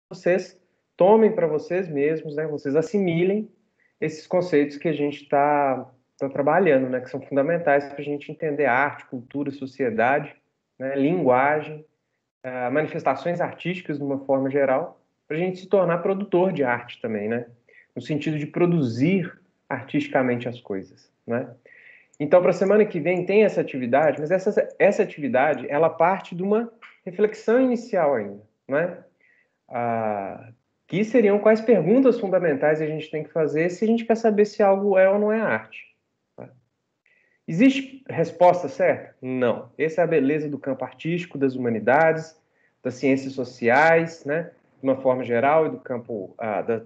vocês tomem para vocês mesmos, né? Vocês assimilem esses conceitos que a gente está trabalhando, né? Que são fundamentais para a gente entender arte, cultura, sociedade, né? Linguagem, manifestações artísticas de uma forma geral, para a gente se tornar produtor de arte também, né? No sentido de produzir artisticamente as coisas, né? Então, para a semana que vem tem essa atividade, mas essa atividade, ela parte de uma reflexão inicial ainda, né? Que seriam quais perguntas fundamentais a gente tem que fazer se a gente quer saber se algo é ou não é arte. Tá? Existe resposta certa? Não. Essa é a beleza do campo artístico, das humanidades, das ciências sociais, né? De uma forma geral, e do campo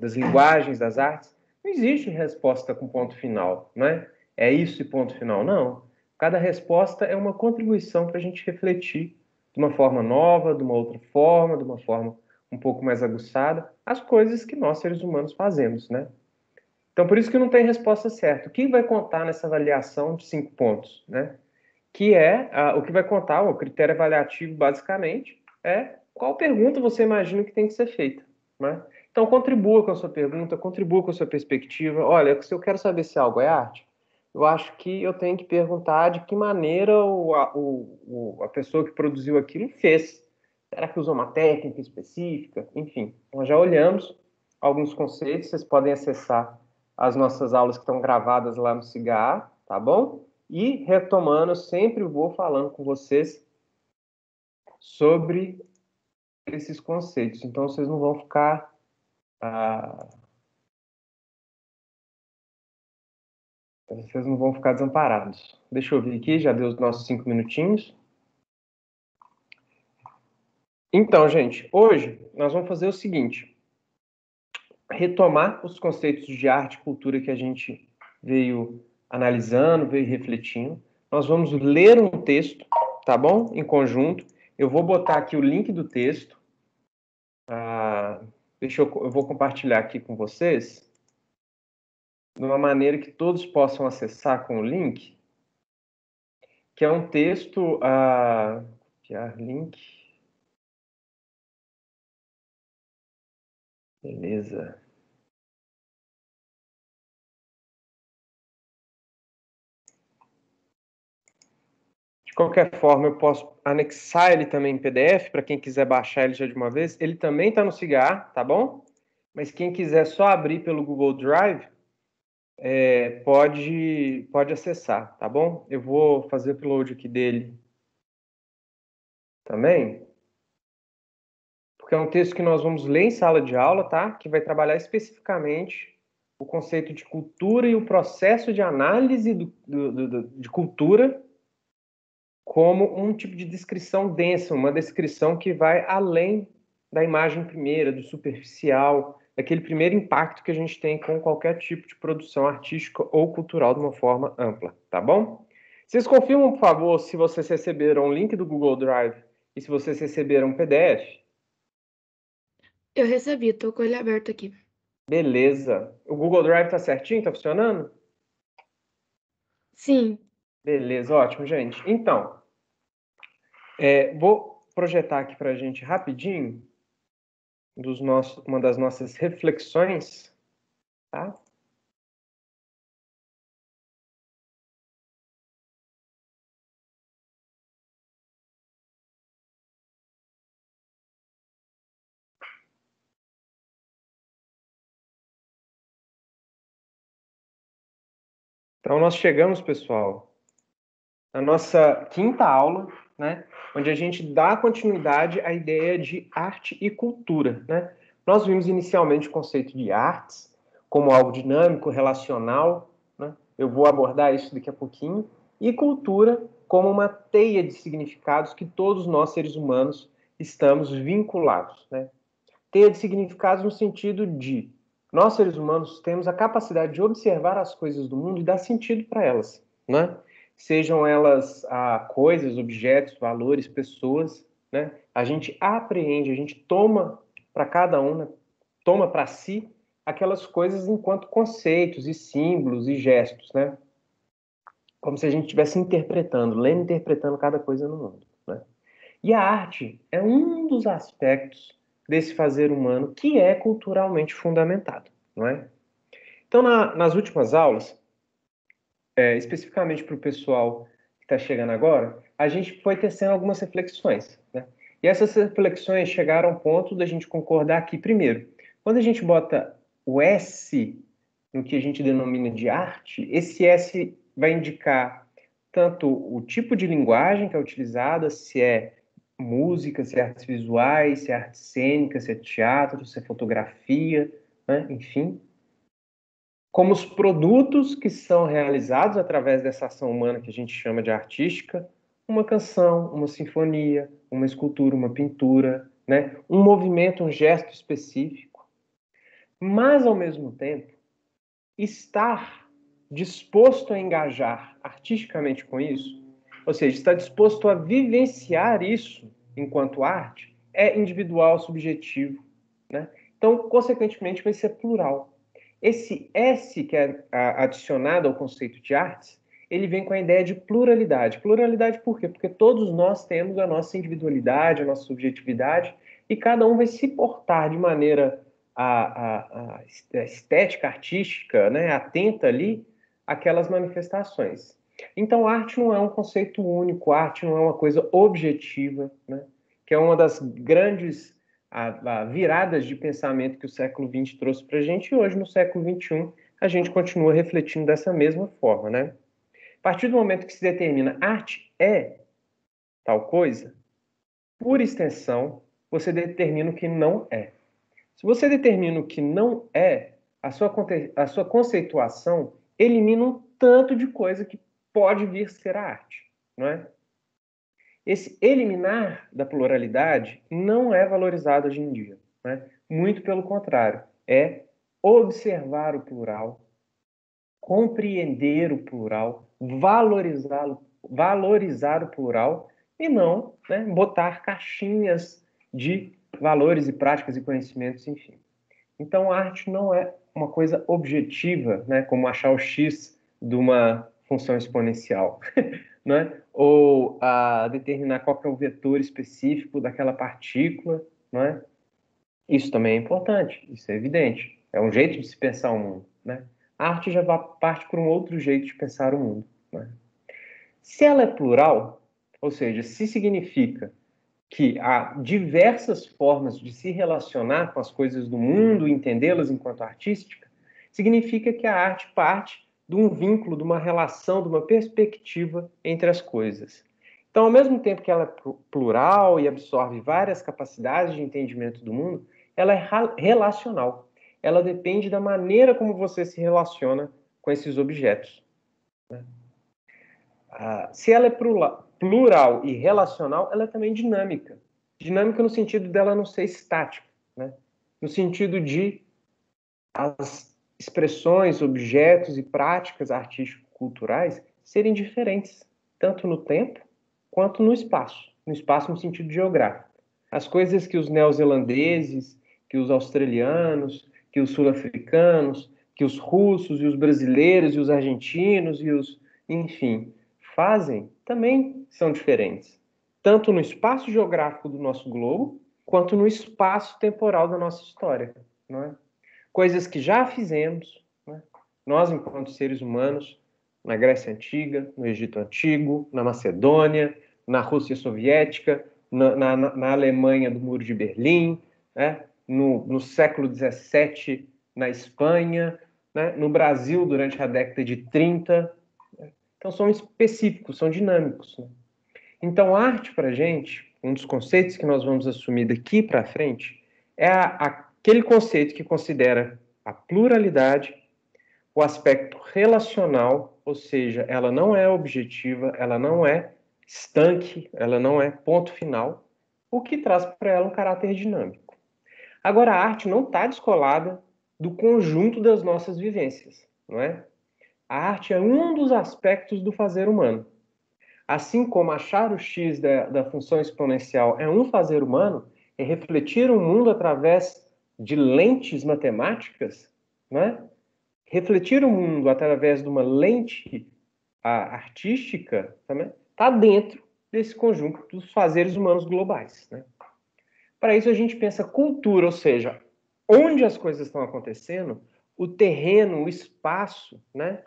das linguagens, das artes. Não existe resposta com ponto final, né? É isso e ponto final. Não. Cada resposta é uma contribuição para a gente refletir de uma forma nova, de uma outra forma, de uma forma um pouco mais aguçada, as coisas que nós, seres humanos, fazemos, né? Então, por isso que não tem resposta certa. O que vai contar nessa avaliação de 5 pontos, né? Que é o que vai contar, o critério avaliativo, basicamente, é qual pergunta você imagina que tem que ser feita, né? Então, contribua com a sua pergunta, contribua com a sua perspectiva. Olha, se eu quero saber se algo é arte, eu acho que eu tenho que perguntar de que maneira a pessoa que produziu aquilo fez. Será que usou uma técnica específica? Enfim, nós já olhamos alguns conceitos, vocês podem acessar as nossas aulas que estão gravadas lá no Cigar, tá bom? E retomando, eu sempre vou falando com vocês sobre esses conceitos. Então, vocês não vão ficar... vocês não vão ficar desamparados. Deixa eu ver aqui, já deu os nossos 5 minutinhos. Então, gente, hoje nós vamos fazer o seguinte. Retomar os conceitos de arte e cultura que a gente veio analisando, veio refletindo. Nós vamos ler um texto, tá bom? Em conjunto. Eu vou botar aqui o link do texto. Eu vou compartilhar aqui com vocês de uma maneira que todos possam acessar com o link, que é um texto, copiar link, beleza. De qualquer forma, eu posso anexar ele também em PDF, para quem quiser baixar ele já de uma vez. Ele também está no Cigar, tá bom? Mas quem quiser só abrir pelo Google Drive, pode acessar, tá bom? Eu vou fazer o upload aqui dele também, porque é um texto que nós vamos ler em sala de aula, tá? Que vai trabalhar especificamente o conceito de cultura e o processo de análise de cultura como um tipo de descrição densa, uma descrição que vai além da imagem primeira, do superficial, daquele primeiro impacto que a gente tem com qualquer tipo de produção artística ou cultural de uma forma ampla, tá bom? Vocês confirmam, por favor, se vocês receberam o link do Google Drive e se vocês receberam um PDF? Eu recebi, tô com ele aberto aqui. Beleza. O Google Drive tá certinho? Tá funcionando? Sim, Beleza, ótimo, gente. Então, vou projetar aqui para a gente rapidinho uma das nossas reflexões, tá? Então, nós chegamos, pessoal, na nossa quinta aula, né? Onde a gente dá continuidade à ideia de arte e cultura, né? Nós vimos inicialmente o conceito de artes como algo dinâmico, relacional, né? Eu vou abordar isso daqui a pouquinho. E cultura como uma teia de significados que todos nós, seres humanos, estamos vinculados, né? Teia de significados no sentido de nós, seres humanos, temos a capacidade de observar as coisas do mundo e dar sentido para elas, né? Sejam elas coisas, objetos, valores, pessoas, né? A gente apreende, a gente toma para cada um, né? Toma para si aquelas coisas enquanto conceitos e símbolos e gestos, né? Como se a gente estivesse interpretando, lendo e interpretando cada coisa no mundo, né? E a arte é um dos aspectos desse fazer humano que é culturalmente fundamentado, não é? Então, nas últimas aulas, especificamente para o pessoal que está chegando agora, a gente foi tecendo algumas reflexões, né? E essas reflexões chegaram ao ponto da gente concordar aqui primeiro. Quando a gente bota o S no que a gente denomina de arte, esse S vai indicar tanto o tipo de linguagem que é utilizada, se é música, se é artes visuais, se é arte cênica, se é teatro, se é fotografia, né? Enfim, como os produtos que são realizados através dessa ação humana que a gente chama de artística, uma canção, uma sinfonia, uma escultura, uma pintura, né? Um movimento, um gesto específico. Mas, ao mesmo tempo, estar disposto a engajar artisticamente com isso, ou seja, estar disposto a vivenciar isso enquanto arte, é individual, subjetivo, né? Então, consequentemente, vai ser plural. Esse S que é adicionado ao conceito de artes, ele vem com a ideia de pluralidade. Pluralidade por quê? Porque todos nós temos a nossa individualidade, a nossa subjetividade, e cada um vai se portar de maneira a estética artística, né, atenta ali àquelas manifestações. Então, arte não é um conceito único, arte não é uma coisa objetiva, né, que é uma das grandes viradas de pensamento que o século XX trouxe para a gente, e hoje, no século XXI, a gente continua refletindo dessa mesma forma, né? A partir do momento que se determina arte é tal coisa, por extensão, você determina o que não é. Se você determina o que não é, a sua conceituação elimina um tanto de coisa que pode vir a ser a arte, não é? Esse eliminar da pluralidade não é valorizado hoje em dia, né? Muito pelo contrário, é observar o plural, compreender o plural, valorizar o plural e não, né, botar caixinhas de valores e práticas e conhecimentos, enfim. Então, a arte não é uma coisa objetiva, né, como achar o x de uma função exponencial, né? Ou determinar qual que é o vetor específico daquela partícula, né? Isso também é importante, isso é evidente. É um jeito de se pensar o mundo, né? A arte já parte para um outro jeito de pensar o mundo, né? Se ela é plural, ou seja, se significa que há diversas formas de se relacionar com as coisas do mundo e entendê-las enquanto artística, significa que a arte parte de um vínculo, de uma relação, de uma perspectiva entre as coisas. Então, ao mesmo tempo que ela é plural e absorve várias capacidades de entendimento do mundo, ela é relacional. Ela depende da maneira como você se relaciona com esses objetos. Se ela é plural e relacional, ela é também dinâmica. Dinâmica no sentido dela não ser estática, né? No sentido de as expressões, objetos e práticas artístico-culturais serem diferentes, tanto no tempo quanto no espaço. No espaço no sentido geográfico. As coisas que os neozelandeses, que os australianos, que os sul-africanos, que os russos e os brasileiros e os argentinos e os, enfim, fazem também são diferentes, tanto no espaço geográfico do nosso globo, quanto no espaço temporal da nossa história, não é? Coisas que já fizemos, né? Nós, enquanto seres humanos, na Grécia Antiga, no Egito Antigo, na Macedônia, na Rússia Soviética, na Alemanha do Muro de Berlim, né? no século XVII, na Espanha, né? No Brasil, durante a década de 30. Então, são específicos, são dinâmicos. Né? Então, arte, para a gente, um dos conceitos que nós vamos assumir daqui para frente, é aquele conceito que considera a pluralidade, o aspecto relacional, ou seja, ela não é objetiva, ela não é estanque, ela não é ponto final, o que traz para ela um caráter dinâmico. Agora, a arte não está descolada do conjunto das nossas vivências, não é? A arte é um dos aspectos do fazer humano. Assim como achar o x da função exponencial é um fazer humano, é refletir o mundo através de lentes matemáticas, né? Refletir o mundo através de uma lente artística também está dentro desse conjunto dos fazeres humanos globais, né? Para isso a gente pensa cultura, ou seja, onde as coisas estão acontecendo, o terreno, o espaço, né?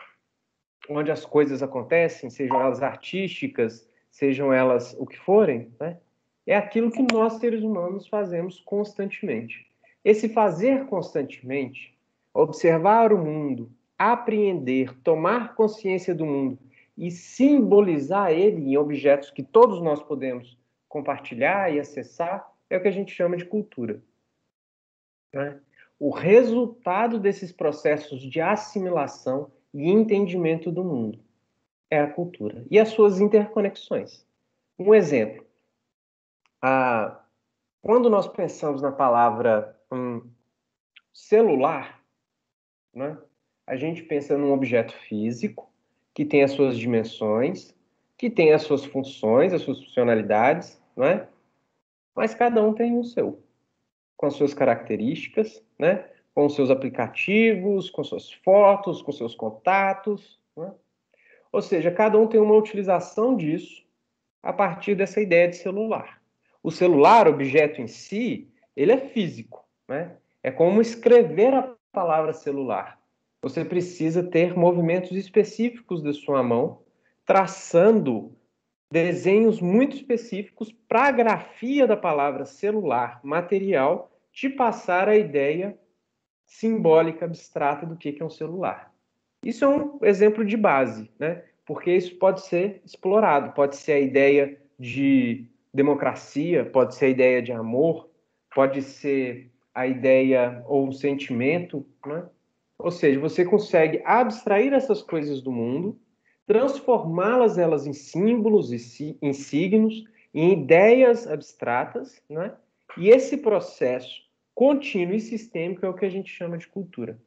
Onde as coisas acontecem, sejam elas artísticas, sejam elas o que forem, né? É aquilo que nós, seres humanos, fazemos constantemente. Esse fazer constantemente, observar o mundo, apreender, tomar consciência do mundo e simbolizar ele em objetos que todos nós podemos compartilhar e acessar, é o que a gente chama de cultura. Né? O resultado desses processos de assimilação e entendimento do mundo é a cultura e as suas interconexões. Um exemplo, quando nós pensamos na palavra celular, né, a gente pensa num objeto físico que tem as suas dimensões, que tem as suas funções, as suas funcionalidades, não é? Mas cada um tem o seu, com as suas características, né? Com os seus aplicativos, com suas fotos, com seus contatos, né? Ou seja, cada um tem uma utilização disso a partir dessa ideia de celular. O celular, objeto em si, ele é físico, né? É como escrever a palavra celular. Você precisa ter movimentos específicos de sua mão, traçando desenhos muito específicos para a grafia da palavra celular, material, te passar a ideia simbólica, abstrata do que é um celular. Isso é um exemplo de base, né? Porque isso pode ser explorado, pode ser a ideia de democracia, pode ser a ideia de amor, pode ser a ideia ou o sentimento, né? Ou seja, você consegue abstrair essas coisas do mundo, transformá-las elas em símbolos, em signos, em ideias abstratas, né? E esse processo contínuo e sistêmico é o que a gente chama de cultura.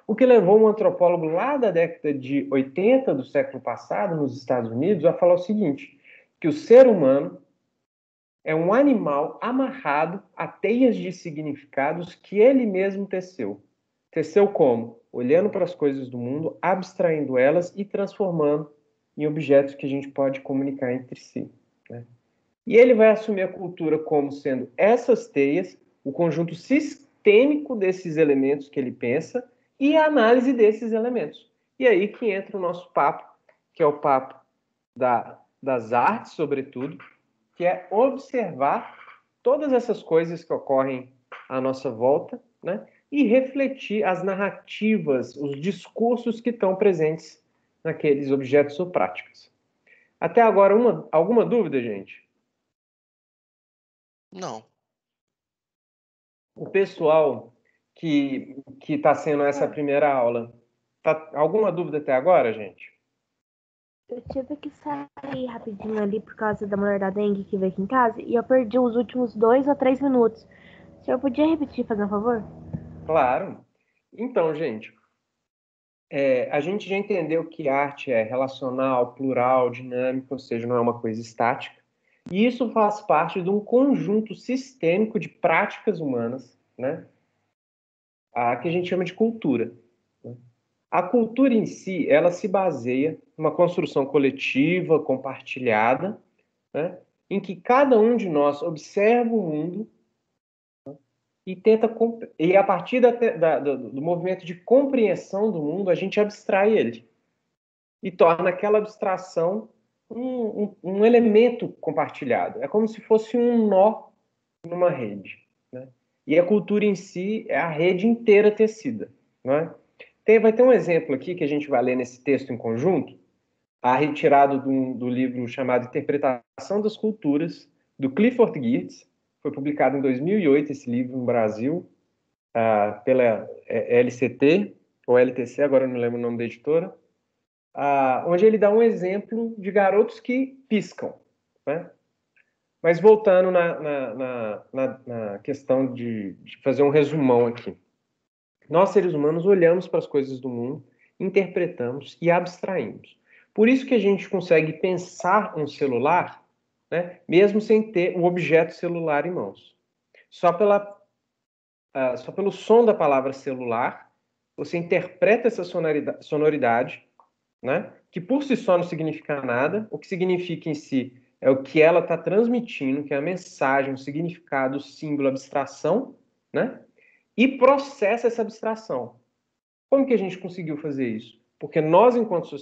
O que levou um antropólogo lá da década de 80 do século passado, nos Estados Unidos, a falar o seguinte, que o ser humano é um animal amarrado a teias de significados que ele mesmo teceu. Teceu como? Olhando para as coisas do mundo, abstraindo elas e transformando em objetos que a gente pode comunicar entre si. Né? E ele vai assumir a cultura como sendo essas teias, o conjunto sistêmico desses elementos que ele pensa e a análise desses elementos. E aí que entra o nosso papo, que é o papo das artes, sobretudo, que é observar todas essas coisas que ocorrem à nossa volta, né? E refletir as narrativas, os discursos que estão presentes naqueles objetos ou práticas. Até agora, alguma dúvida, gente? Não. O pessoal que está sendo essa primeira aula, alguma dúvida até agora, gente? Eu tive que sair rapidinho ali por causa da mulher da dengue que veio aqui em casa e eu perdi os últimos 2 ou 3 minutos. O senhor podia repetir, fazer um favor? Claro. Então, gente, a gente já entendeu que arte é relacional, plural, dinâmica, ou seja, não é uma coisa estática. E isso faz parte de um conjunto sistêmico de práticas humanas, né? Que a gente chama de cultura. Né? A cultura em si, ela se baseia numa construção coletiva, compartilhada, né? Em que cada um de nós observa o mundo, né? E tenta, e a partir do movimento de compreensão do mundo, a gente abstrai ele e torna aquela abstração um elemento compartilhado. É como se fosse um nó numa rede. Né? E a cultura em si é a rede inteira tecida. Né? Vai ter um exemplo aqui que a gente vai ler nesse texto em conjunto, retirado do livro chamado Interpretação das Culturas, do Clifford Geertz. Foi publicado em 2008 esse livro no Brasil, pela LCT, ou LTC, agora eu não lembro o nome da editora, onde ele dá um exemplo de garotos que piscam. Né? Mas voltando na questão de fazer um resumão aqui. Nós, seres humanos, olhamos para as coisas do mundo, interpretamos e abstraímos. Por isso que a gente consegue pensar um celular, né, mesmo sem ter o objeto celular em mãos. Só pelo som da palavra celular, você interpreta essa sonoridade, né, que por si só não significa nada. O que significa em si é o que ela está transmitindo, que é a mensagem, o significado, o símbolo, a abstração, né? E processa essa abstração. Como que a gente conseguiu fazer isso? Porque nós, enquanto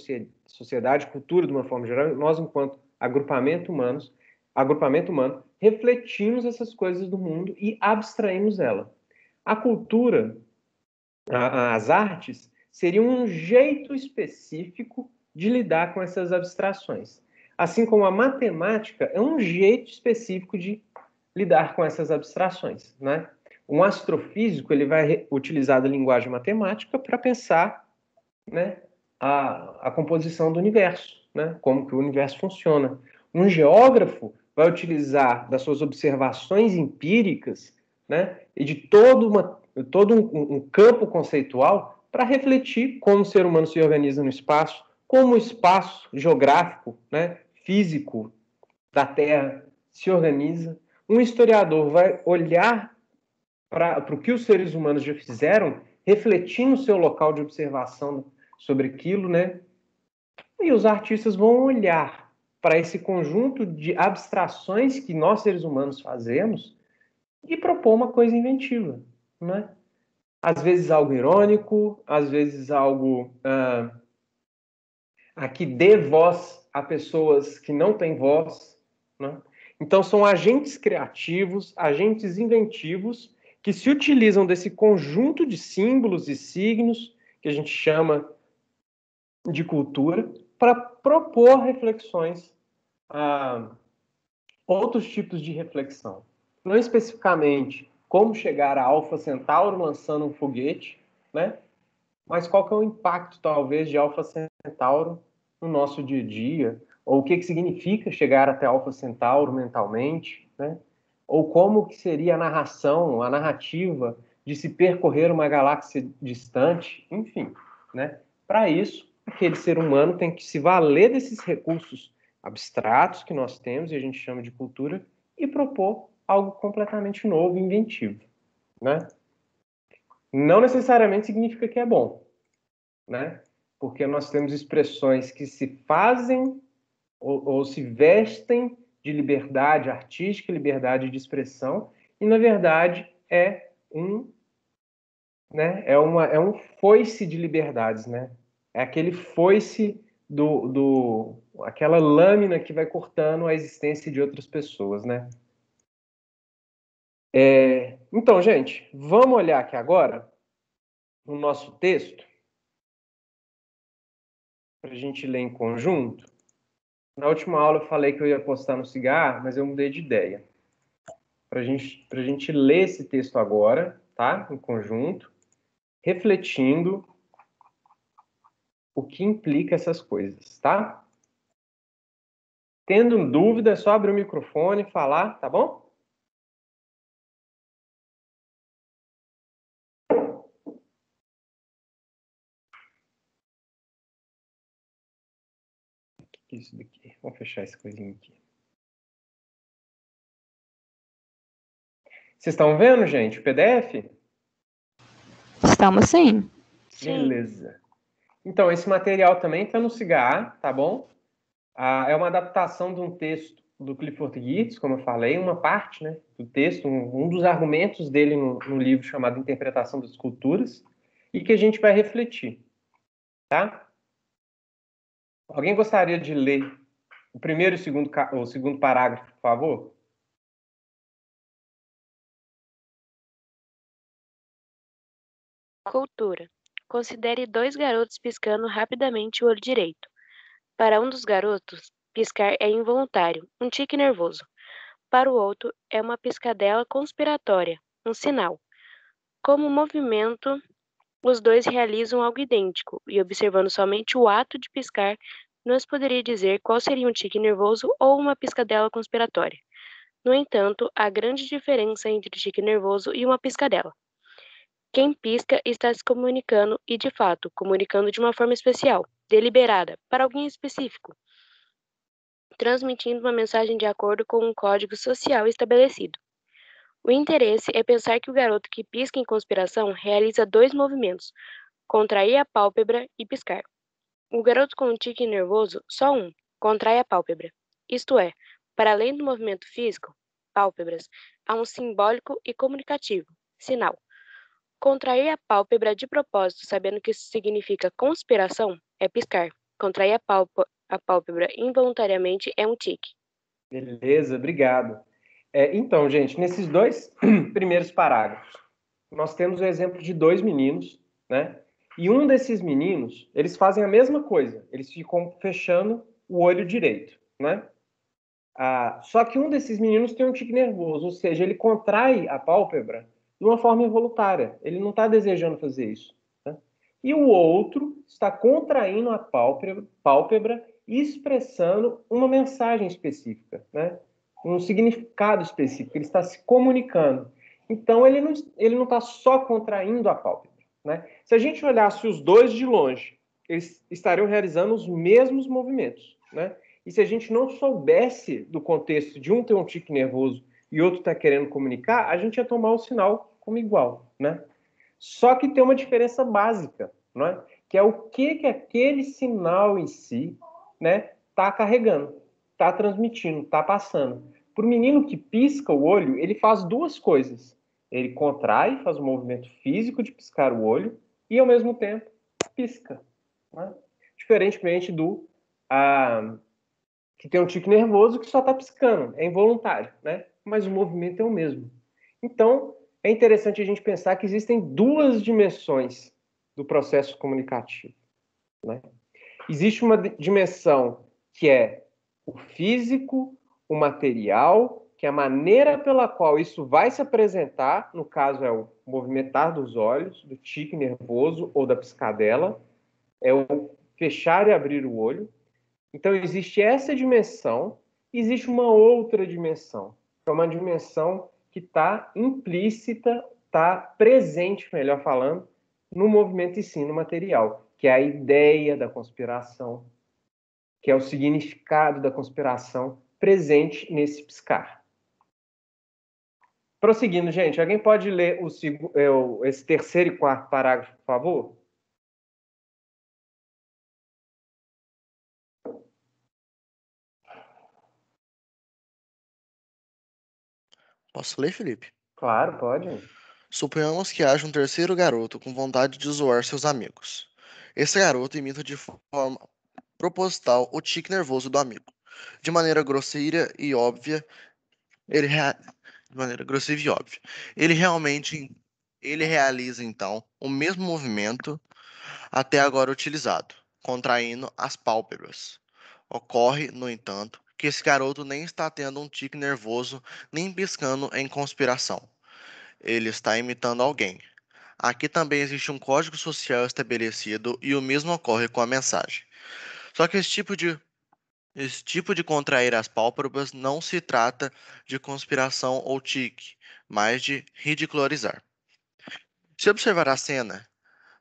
sociedade, cultura de uma forma geral, nós, enquanto agrupamento humano, refletimos essas coisas do mundo e abstraímos ela. A cultura, as artes, seriam um jeito específico de lidar com essas abstrações. Assim como a matemática é um jeito específico de lidar com essas abstrações, né? Um astrofísico ele vai utilizar a linguagem matemática para pensar, né, a composição do universo, né, como que o universo funciona. Um geógrafo vai utilizar das suas observações empíricas, né, e de todo um campo conceitual para refletir como o ser humano se organiza no espaço, como o espaço geográfico, né, físico da Terra se organiza. Um historiador vai olhar para o que os seres humanos já fizeram, refletir no seu local de observação sobre aquilo, né? E os artistas vão olhar para esse conjunto de abstrações que nós seres humanos fazemos e propor uma coisa inventiva, né? Às vezes algo irônico, às vezes algo que dê voz a pessoas que não têm voz, né? Então são agentes criativos, agentes inventivos que se utilizam desse conjunto de símbolos e signos que a gente chama de cultura para propor reflexões, outros tipos de reflexão. Não especificamente como chegar a Alpha Centauro lançando um foguete, né? Mas qual que é o impacto, talvez, de Alpha Centauro no nosso dia a dia? Ou o que significa chegar até Alpha Centauro mentalmente, né? Ou como que seria a narração, a narrativa de se percorrer uma galáxia distante, enfim, né? Para isso, aquele ser humano tem que se valer desses recursos abstratos que nós temos e a gente chama de cultura e propor algo completamente novo e inventivo, né? Não necessariamente significa que é bom, né? Porque nós temos expressões que se fazem ou se vestem de liberdade artística, liberdade de expressão, e na verdade é um foice de liberdades, né? É aquele foice aquela lâmina que vai cortando a existência de outras pessoas, né? Então, gente, vamos olhar aqui agora no nosso texto para a gente ler em conjunto. Na última aula eu falei que eu ia postar no Cigar, mas eu mudei de ideia. Para a gente ler esse texto agora, tá? Em conjunto, refletindo o que implica essas coisas, tá? Tendo dúvida, é só abrir o microfone e falar, tá bom? Isso daqui. Vamos fechar essa coisinha aqui. Vocês estão vendo, gente, o PDF? Estamos sim. Beleza. Então, esse material também está no Cigar, tá bom? É uma adaptação de um texto do Clifford Geertz, como eu falei, uma parte, né, do texto, um dos argumentos dele no livro chamado Interpretação das Culturas, e que a gente vai refletir, tá? Alguém gostaria de ler o primeiro e o segundo parágrafo, por favor? Cultura. Considere dois garotos piscando rapidamente o olho direito. Para um dos garotos, piscar é involuntário, um tique nervoso. Para o outro, é uma piscadela conspiratória, um sinal. Como movimento, os dois realizam algo idêntico, e observando somente o ato de piscar, não se poderia dizer qual seria um tique nervoso ou uma piscadela conspiratória. No entanto, há grande diferença entre o tique nervoso e uma piscadela. Quem pisca está se comunicando e, de fato, comunicando de uma forma especial, deliberada, para alguém específico, transmitindo uma mensagem de acordo com um código social estabelecido. O interesse é pensar que o garoto que pisca em conspiração realiza dois movimentos, contrair a pálpebra e piscar. O garoto com um tique nervoso, só um, contrai a pálpebra. Isto é, Para além do movimento físico, pálpebras, há um simbólico e comunicativo, sinal. Contrair a pálpebra de propósito, sabendo que isso significa conspiração, é piscar. Contrair a pálpebra involuntariamente é um tique. Beleza, obrigado. Então, gente, nesses dois primeiros parágrafos, nós temos o exemplo de dois meninos, né? E um desses meninos, eles fazem a mesma coisa, eles ficam fechando o olho direito, né? Só que um desses meninos tem um tique nervoso, ou seja, ele contrai a pálpebra de uma forma involuntária, ele não está desejando fazer isso, né? E o outro está contraindo a pálpebra e expressando uma mensagem específica, né? Um significado específico, ele está se comunicando. Então, ele não está só contraindo a pálpebra, né? Se a gente olhasse os dois de longe, eles estariam realizando os mesmos movimentos, né? E se a gente não soubesse do contexto de um ter um tique nervoso e outro está querendo comunicar, a gente ia tomar o sinal como igual, né? Só que tem uma diferença básica, não é? Que é o que aquele sinal em si, né, está carregando, está transmitindo, está passando. Para o menino que pisca o olho, ele faz duas coisas. Ele contrai, faz um movimento físico de piscar o olho e, ao mesmo tempo, pisca, né? Diferentemente do que tem um tique nervoso que só está piscando, é involuntário, né? Mas o movimento é o mesmo. Então, é interessante a gente pensar que existem duas dimensões do processo comunicativo, né? Existe uma dimensão que é o físico, o material, que é a maneira pela qual isso vai se apresentar, no caso é o movimentar dos olhos, do tique nervoso ou da piscadela, é o fechar e abrir o olho. Então, existe essa dimensão, existe uma outra dimensão, que é uma dimensão que está implícita, está presente, melhor falando, no movimento e sim no material, que é a ideia da conspiração, que é o significado da conspiração presente nesse piscar. Prosseguindo, gente, alguém pode ler esse terceiro e quarto parágrafo, por favor? Posso ler, Felipe? Claro, pode. Suponhamos que haja um terceiro garoto com vontade de zoar seus amigos. Esse garoto imita de forma proposital o tique nervoso do amigo. De maneira grosseira e óbvia, ele rea- de maneira grosseira e óbvia. Ele realiza então o mesmo movimento até agora utilizado, contraindo as pálpebras. Ocorre, no entanto, que esse garoto nem está tendo um tique nervoso nem piscando em conspiração. Ele está imitando alguém. Aqui também existe um código social estabelecido e o mesmo ocorre com a mensagem. Só que esse tipo de contrair as pálpebras não se trata de conspiração ou tique, mas de ridicularizar. Se observar a cena,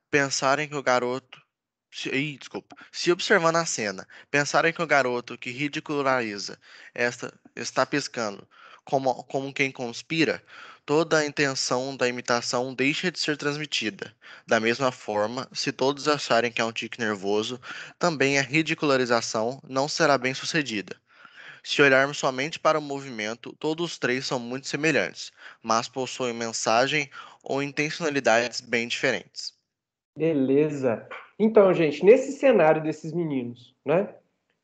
pensarem que o garoto. Desculpa. Se observando a cena, pensarem que o garoto que ridiculariza esta está piscando como quem conspira, toda a intenção da imitação deixa de ser transmitida. Da mesma forma, se todos acharem que é um tique nervoso, também a ridicularização não será bem sucedida. Se olharmos somente para o movimento, todos os três são muito semelhantes, mas possuem mensagem ou intencionalidades bem diferentes. Beleza. Então, gente, nesse cenário desses meninos, né?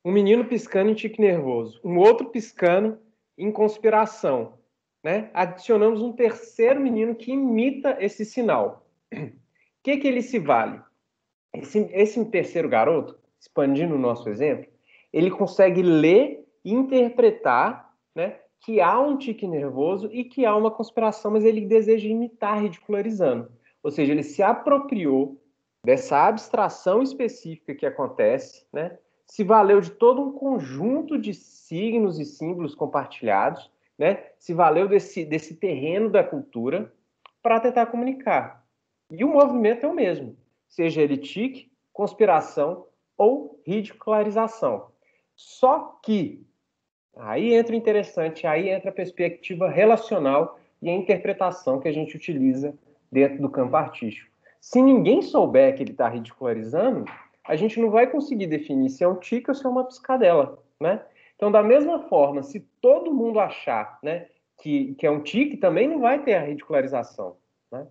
Um menino piscando em tique nervoso, um outro piscando em conspiração, né? Adicionamos um terceiro menino que imita esse sinal. O que ele se vale? Esse terceiro garoto, expandindo o nosso exemplo, ele consegue ler e interpretar, né, que há um tique nervoso e que há uma conspiração, mas ele deseja imitar ridicularizando. Ou seja, ele se apropriou dessa abstração específica que acontece, né, se valeu de todo um conjunto de signos e símbolos compartilhados, né, se valeu desse terreno da cultura para tentar comunicar. E o movimento é o mesmo, seja ele tique, conspiração ou ridicularização. Só que aí entra o interessante, aí entra a perspectiva relacional e a interpretação que a gente utiliza dentro do campo artístico. Se ninguém souber que ele está ridicularizando, a gente não vai conseguir definir se é um tique ou se é uma piscadela, né? Então, da mesma forma, se todo mundo achar, né, que é um tique, também não vai ter a ridicularização, né?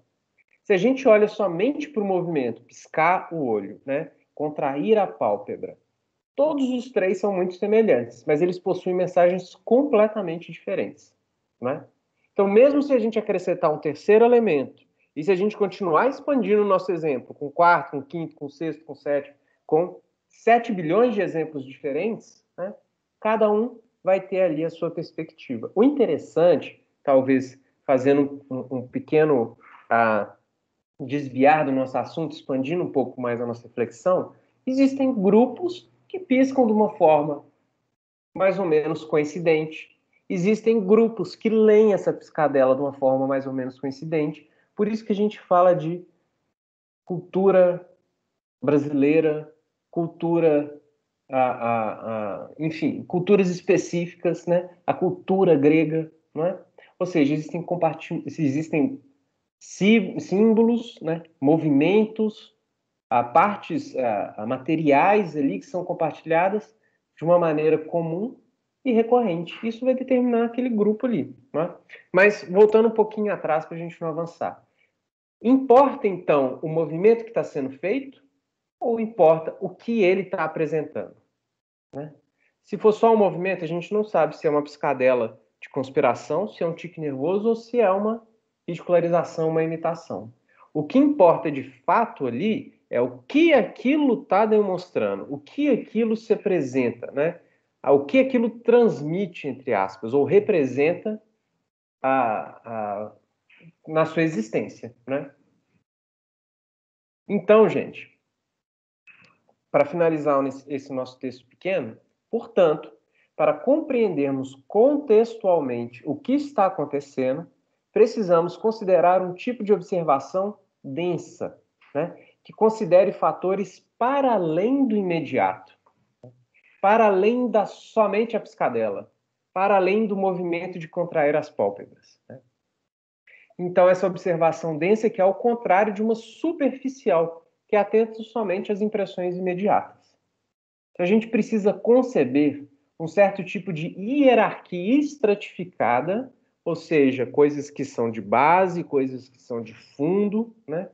Se a gente olha somente para o movimento, piscar o olho, né, contrair a pálpebra, todos os três são muito semelhantes, mas eles possuem mensagens completamente diferentes, né? Então, mesmo se a gente acrescentar um terceiro elemento, e se a gente continuar expandindo o nosso exemplo, com quarto, com quinto, com sexto, com sétimo, com 7 bilhões de exemplos diferentes, né, cada um vai ter ali a sua perspectiva. O interessante, talvez fazendo um pequeno desviar do nosso assunto, expandindo um pouco mais a nossa reflexão, existem grupos que piscam de uma forma mais ou menos coincidente. Existem grupos que leem essa piscadela de uma forma mais ou menos coincidente. Por isso que a gente fala de cultura brasileira, cultura, enfim, culturas específicas, né? A cultura grega, não é? Ou seja, existem símbolos, né? Movimentos, partes materiais ali que são compartilhadas de uma maneira comum e recorrente. Isso vai determinar aquele grupo ali. Né? Mas, voltando um pouquinho atrás para a gente não avançar. Importa, então, o movimento que está sendo feito ou importa o que ele está apresentando? Né? Se for só um movimento, a gente não sabe se é uma piscadela de conspiração, se é um tique nervoso ou se é uma ridicularização, uma imitação. O que importa de fato ali é o que aquilo está demonstrando, o que aquilo se apresenta, né? O que aquilo transmite, entre aspas, ou representa na sua existência, né? Então, gente, para finalizar esse nosso texto pequeno, portanto, para compreendermos contextualmente o que está acontecendo, precisamos considerar um tipo de observação densa, né? Que considere fatores para além do imediato, para além da somente a piscadela, para além do movimento de contrair as pálpebras. Né? Então, essa observação densa que é ao contrário de uma superficial, que atenta somente às impressões imediatas. Então, a gente precisa conceber um certo tipo de hierarquia estratificada, ou seja, coisas que são de base, coisas que são de fundo, né?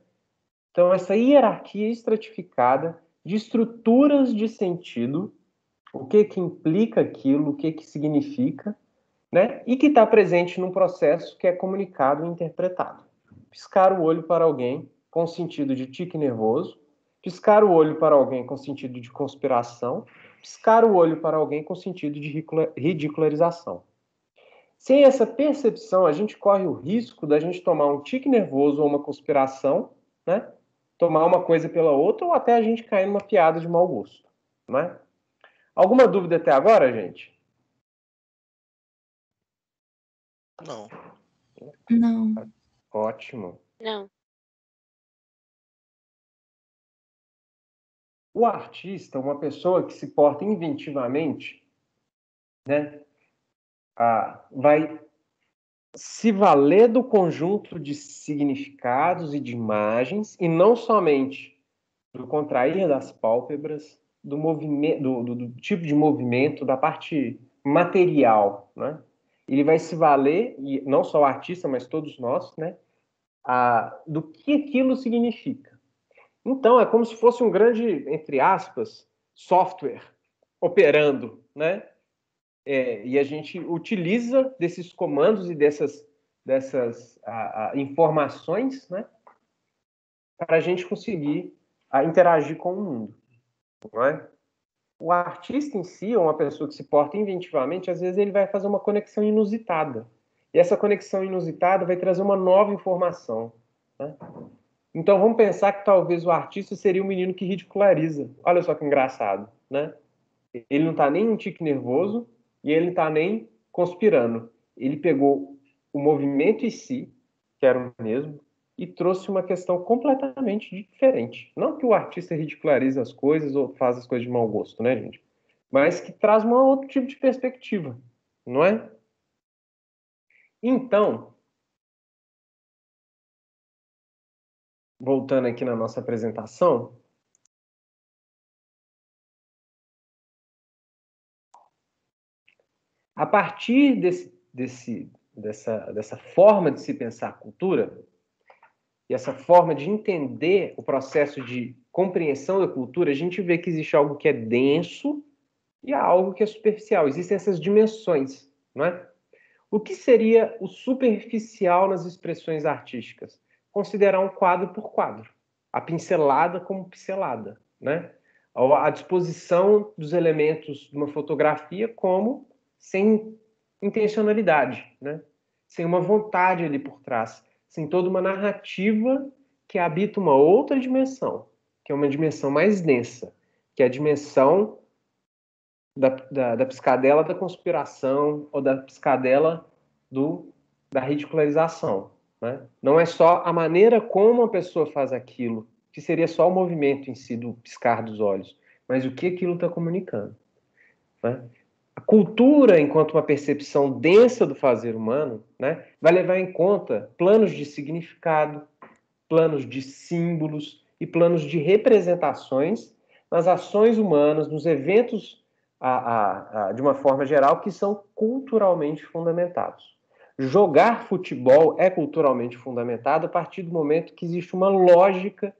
Então, essa hierarquia estratificada de estruturas de sentido, o que que implica aquilo, o que que significa, né? E que está presente num processo que é comunicado e interpretado. Piscar o olho para alguém com sentido de tique nervoso, piscar o olho para alguém com sentido de conspiração, piscar o olho para alguém com sentido de ridicularização. Sem essa percepção, a gente corre o risco da gente tomar um tique nervoso ou uma conspiração, né? Tomar uma coisa pela outra ou até a gente cair numa piada de mau gosto, né? Alguma dúvida até agora, gente? Não. Não. Ótimo. Não. O artista, uma pessoa que se porta inventivamente, né, vai se valer do conjunto de significados e de imagens, e não somente do contrair das pálpebras, do movimento, do tipo de movimento, da parte material, né? Ele vai se valer, e não só o artista, mas todos nós, né, do que aquilo significa. Então, é como se fosse um grande, entre aspas, software operando, né? E a gente utiliza desses comandos e dessas informações, né? Para a gente conseguir interagir com o mundo, não é? O artista em si, ou uma pessoa que se porta inventivamente, às vezes ele vai fazer uma conexão inusitada. E essa conexão inusitada vai trazer uma nova informação, né? Então vamos pensar que talvez o artista seria o menino que ridiculariza. Olha só que engraçado, né? Ele não está nem um tique nervoso e ele não está nem conspirando. Ele pegou o movimento em si, que era o mesmo, e trouxe uma questão completamente diferente. Não que o artista ridicularize as coisas ou faz as coisas de mau gosto, né, gente? Mas que traz um outro tipo de perspectiva, não é? Então, voltando aqui na nossa apresentação, A partir dessa forma de se pensar a cultura, e essa forma de entender o processo de compreensão da cultura, a gente vê que existe algo que é denso e algo que é superficial. Existem essas dimensões, não é? O que seria o superficial nas expressões artísticas? Considerar um quadro por quadro, a pincelada como pincelada, né? A disposição dos elementos de uma fotografia como sem intencionalidade, né? Sem uma vontade ali por trás, sem toda uma narrativa que habita uma outra dimensão, que é uma dimensão mais densa, que é a dimensão da piscadela da conspiração ou da piscadela da ridicularização. Né? Não é só a maneira como a pessoa faz aquilo, que seria só o movimento em si do piscar dos olhos, mas o que aquilo está comunicando. Né? A cultura, enquanto uma percepção densa do fazer humano, né, vai levar em conta planos de significado, planos de símbolos e planos de representações nas ações humanas, nos eventos de uma forma geral, que são culturalmente fundamentados. Jogar futebol é culturalmente fundamentado a partir do momento que existe uma lógica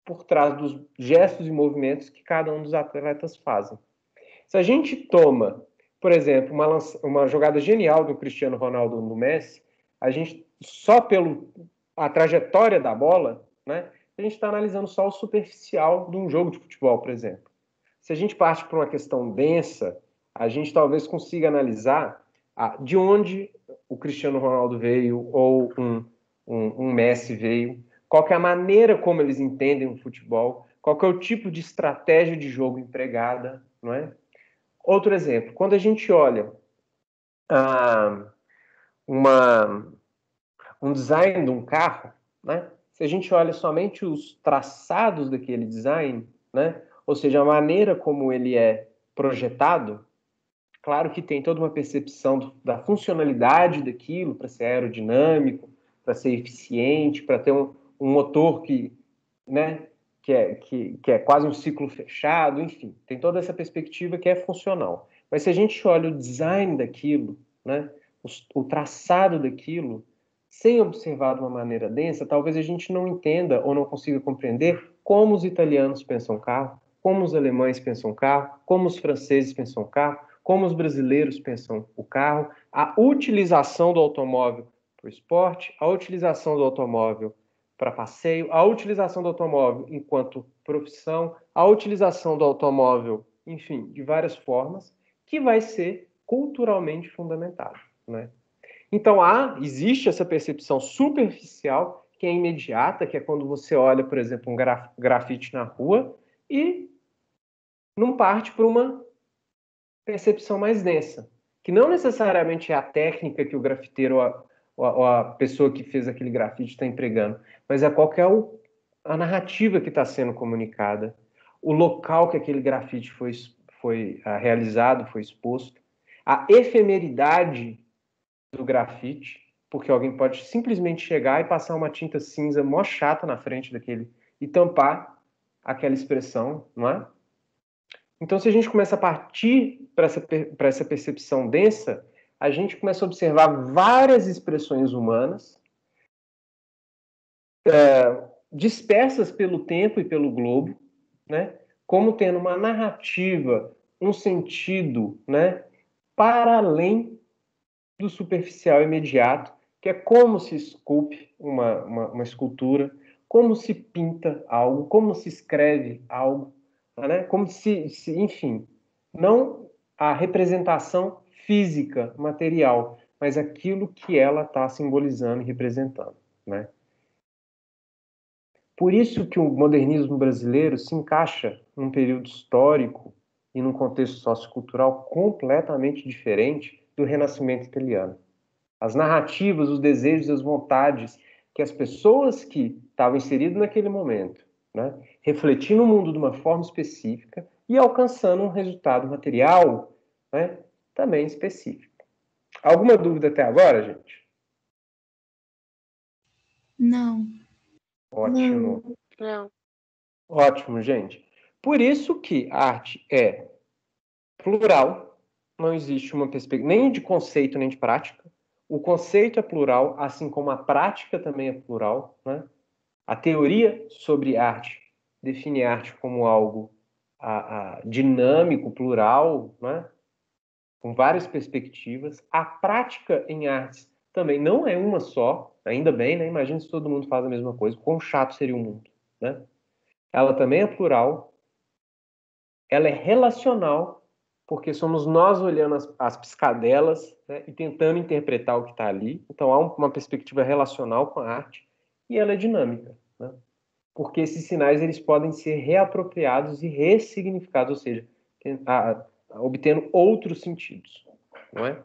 por trás dos gestos e movimentos que cada um dos atletas fazem. Se a gente toma, por exemplo, uma jogada genial do Cristiano Ronaldo no Messi, a gente, só a trajetória da bola, né, a gente está analisando só o superficial de um jogo de futebol, por exemplo. Se a gente parte para uma questão densa, a gente talvez consiga analisar de onde o Cristiano Ronaldo veio ou um Messi veio, qual que é a maneira como eles entendem o futebol, qual que é o tipo de estratégia de jogo empregada, não é? Outro exemplo, quando a gente olha um design de um carro, né? Se a gente olha somente os traçados daquele design, né? Ou seja, a maneira como ele é projetado, claro que tem toda uma percepção da funcionalidade daquilo para ser aerodinâmico, para ser eficiente, para ter um motor né, que é quase um ciclo fechado, enfim, tem toda essa perspectiva que é funcional. Mas se a gente olha o design daquilo, né, o traçado daquilo, sem observar de uma maneira densa, talvez a gente não entenda ou não consiga compreender como os italianos pensam carro, como os alemães pensam carro, como os franceses pensam carro, como os brasileiros pensam o carro, a utilização do automóvel para o esporte, a utilização do automóvel para passeio, a utilização do automóvel enquanto profissão, a utilização do automóvel, enfim, de várias formas, que vai ser culturalmente fundamentado, né? Então, existe essa percepção superficial, que é imediata, que é quando você olha, por exemplo, um grafite na rua e não parte para uma percepção mais densa, que não necessariamente é a técnica que o grafiteiro ou a pessoa que fez aquele grafite está empregando, mas é qual que é a narrativa que está sendo comunicada, o local que aquele grafite foi realizado, foi exposto, a efemeridade do grafite, porque alguém pode simplesmente chegar e passar uma tinta cinza mó chata na frente daquele e tampar aquela expressão, não é? Então, se a gente começa a partir para essa percepção densa, a gente começa a observar várias expressões humanas dispersas pelo tempo e pelo globo, né? Como tendo uma narrativa, um sentido, né? Para além do superficial imediato, que é como se esculpe uma escultura, como se pinta algo, como se escreve algo, né? Como enfim, não a representação física, material, mas aquilo que ela está simbolizando e representando, né? Por isso que o modernismo brasileiro se encaixa num período histórico e num contexto sociocultural completamente diferente do Renascimento italiano. As narrativas, os desejos, as vontades que as pessoas que estavam inseridas naquele momento, né, refletindo o mundo de uma forma específica e alcançando um resultado material, né, também específico. Alguma dúvida até agora, gente? Não. Ótimo. Não. Ótimo, gente. Por isso que a arte é plural, não existe uma perspectiva nem de conceito nem de prática. O conceito é plural, assim como a prática também é plural, né? A teoria sobre arte define arte como algo dinâmico, plural, né? Com várias perspectivas. A prática em artes também não é uma só, ainda bem, né? Imagina se todo mundo faz a mesma coisa, quão chato seria o mundo, né? Ela também é plural, ela é relacional, porque somos nós olhando as piscadelas, né, e tentando interpretar o que está ali. Então há uma perspectiva relacional com a arte, e ela é dinâmica, né? Porque esses sinais eles podem ser reapropriados e ressignificados, ou seja, obtendo outros sentidos, não é?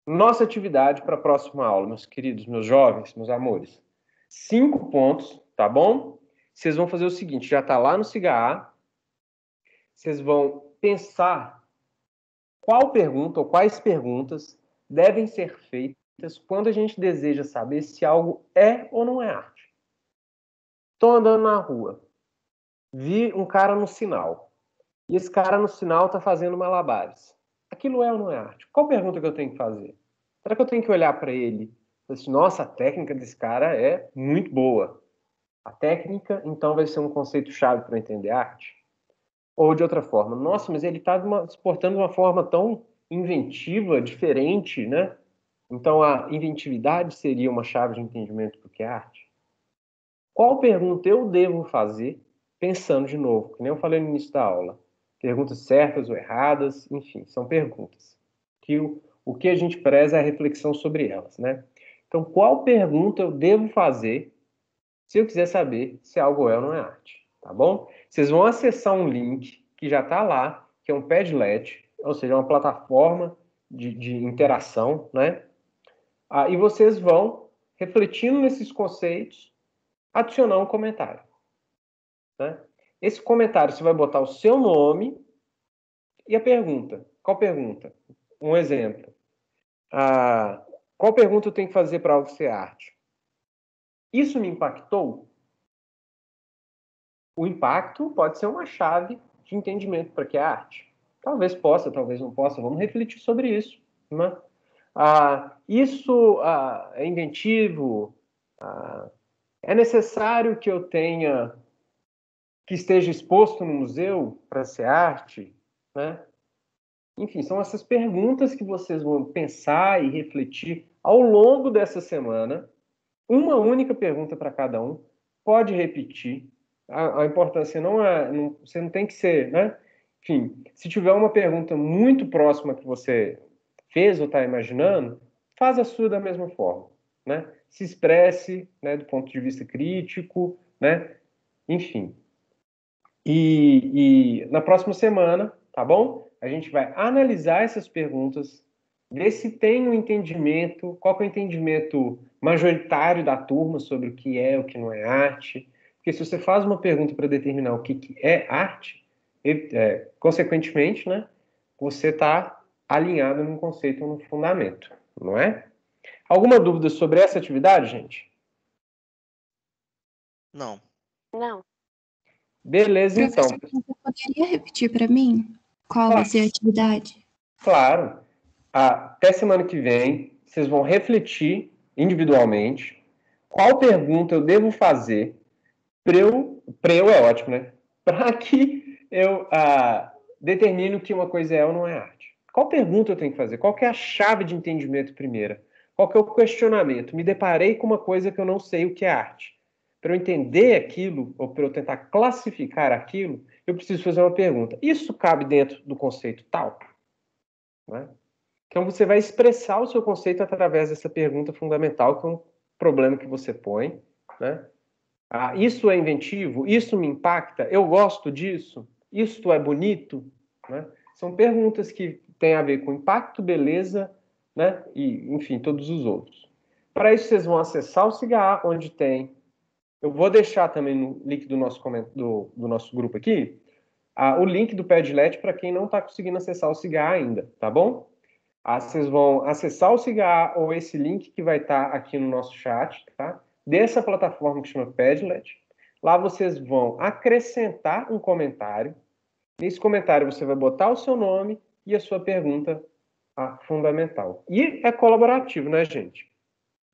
Nossa atividade para a próxima aula, meus queridos, meus jovens, meus amores. 5 pontos, tá bom? Vocês vão fazer o seguinte, já está lá no SIGA. Vocês vão pensar qual pergunta ou quais perguntas devem ser feitas quando a gente deseja saber se algo é ou não é arte. Estou andando na rua, vi um cara no sinal, e esse cara no sinal está fazendo malabares. Aquilo é ou não é arte? Qual pergunta que eu tenho que fazer? Será que eu tenho que olhar para ele e falar assim, nossa, a técnica desse cara é muito boa. A técnica, então, vai ser um conceito-chave para entender arte? Ou de outra forma, nossa, mas ele está se portando de uma forma tão inventiva, diferente, né? Então a inventividade seria uma chave de entendimento do que é arte? Qual pergunta eu devo fazer, pensando de novo, que nem eu falei no início da aula? Perguntas certas ou erradas, enfim, são perguntas. Que o que a gente preza é a reflexão sobre elas, né? Então, qual pergunta eu devo fazer se eu quiser saber se algo é ou não é arte, tá bom? Vocês vão acessar um link que já está lá, que é um Padlet, ou seja, uma plataforma de interação, né? E vocês vão, refletindo nesses conceitos, adicionar um comentário, né? Esse comentário você vai botar o seu nome e a pergunta. Qual pergunta? Um exemplo. Qual pergunta eu tenho que fazer para algo ser arte? Isso me impactou? O impacto pode ser uma chave de entendimento para que é arte. Talvez possa, talvez não possa. Vamos refletir sobre isso, né? Isso é inventivo? É necessário que eu tenha, que esteja exposto no museu para ser arte, né? Enfim, são essas perguntas que vocês vão pensar e refletir ao longo dessa semana. Uma única pergunta para cada um. Pode repetir. A importância não é... você não tem que ser, né? Enfim, se tiver uma pergunta muito próxima que você fez ou está imaginando, faz a sua da mesma forma, né? Se expresse, né, do ponto de vista crítico, né? Enfim. E na próxima semana, tá bom? A gente vai analisar essas perguntas, ver se tem um entendimento, qual que é o entendimento majoritário da turma sobre o que é, o que não é arte. Porque se você faz uma pergunta para determinar o que é arte, consequentemente, né, você está alinhado num conceito, num fundamento, não é? Alguma dúvida sobre essa atividade, gente? Não. Não. Beleza, então. Professor, você poderia repetir para mim qual vai Claro. ser a atividade? Claro. Até semana que vem, vocês vão refletir individualmente qual pergunta eu devo fazer para eu é ótimo, né? Para que eu determine o que uma coisa é ou não é arte. Qual pergunta eu tenho que fazer? Qual que é a chave de entendimento primeira? Qual que é o questionamento? Me deparei com uma coisa que eu não sei o que é arte. Para eu entender aquilo, ou para eu tentar classificar aquilo, eu preciso fazer uma pergunta. Isso cabe dentro do conceito tal? Né? Então, você vai expressar o seu conceito através dessa pergunta fundamental, que é um problema que você põe, né? Isso é inventivo? Isso me impacta? Eu gosto disso? Isto é bonito? Né? São perguntas que têm a ver com impacto, beleza, né? E, enfim, todos os outros. Para isso, vocês vão acessar o SIGA, onde tem... Eu vou deixar também no link do nosso grupo aqui, o link do Padlet para quem não está conseguindo acessar o SIGA ainda, tá bom? Vocês vão acessar o SIGA ou esse link que vai estar aqui no nosso chat, tá? Dessa plataforma que chama Padlet. Lá vocês vão acrescentar um comentário Nesse comentário você vai botar o seu nome e a sua pergunta fundamental. E é colaborativo, né, gente?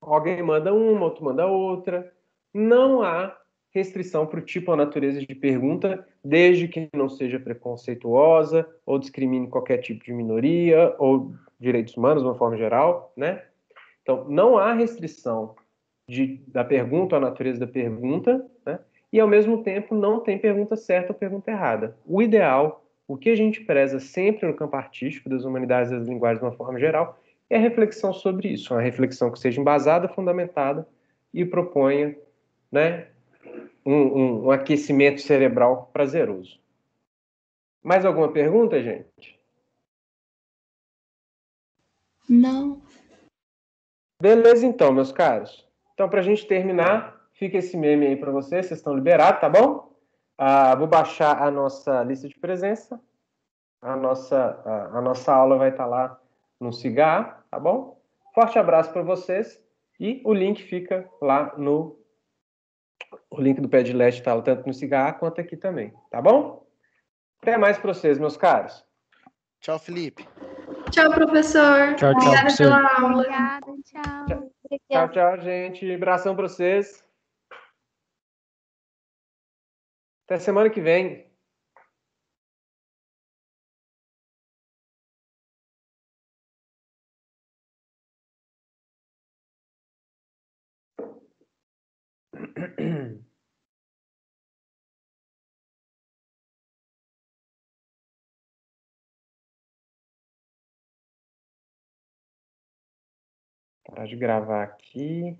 Alguém manda uma, outro manda outra. Não há restrição para o tipo ou natureza de pergunta, desde que não seja preconceituosa ou discrimine qualquer tipo de minoria ou direitos humanos de uma forma geral, né? Então, não há restrição da pergunta ou a natureza da pergunta, né? E, ao mesmo tempo, não tem pergunta certa ou pergunta errada. O ideal, o que a gente preza sempre no campo artístico, das humanidades e das linguagens de uma forma geral, é a reflexão sobre isso, uma reflexão que seja embasada, fundamentada e proponha, né, um aquecimento cerebral prazeroso. Mais alguma pergunta, gente? Não. Beleza, então, meus caros. Então, para a gente terminar, fica esse meme aí para vocês estão liberados, tá bom? Vou baixar a nossa lista de presença. A nossa aula vai estar lá no Cigar, tá bom? Forte abraço para vocês e o link fica lá no... O link do Padlet está lá tanto no Cigar quanto aqui também, tá bom? Até mais para vocês, meus caros. Tchau, Felipe. Tchau, professor. Tchau, tchau, Obrigada professor. pela aula. Obrigada, tchau. Tchau, tchau, gente. Abração para vocês. Até semana que vem. Parar de gravar aqui.